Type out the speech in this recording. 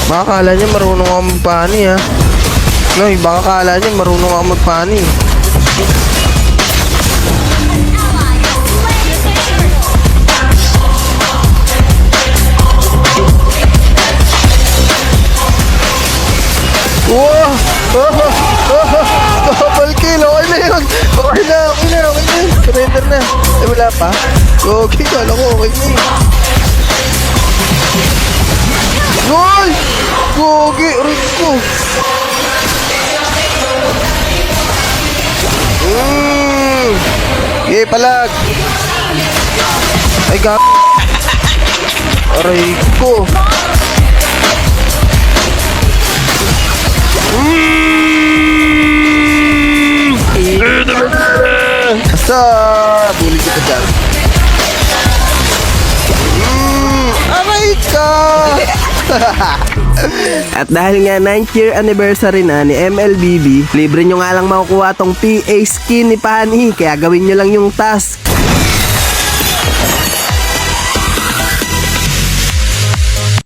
Baka kala niya marunong ako magpani ha. No, baka kala niya marunong ako magpani. Wow! Double kill! Okay na yun! Okay na! Surrender na! Eh, wala pa? Okay, kala ko okay na yun. Goal! Gogi! Rico! Yay, palag! Ay, gag... Rico! Asa! Bulig kita dyan. Aray ka! At dahil nga 9th year anniversary na ni MLBB, libre nyo nga lang makukuha tong PA skin ni Pani. Kaya gawin nyo lang yung task.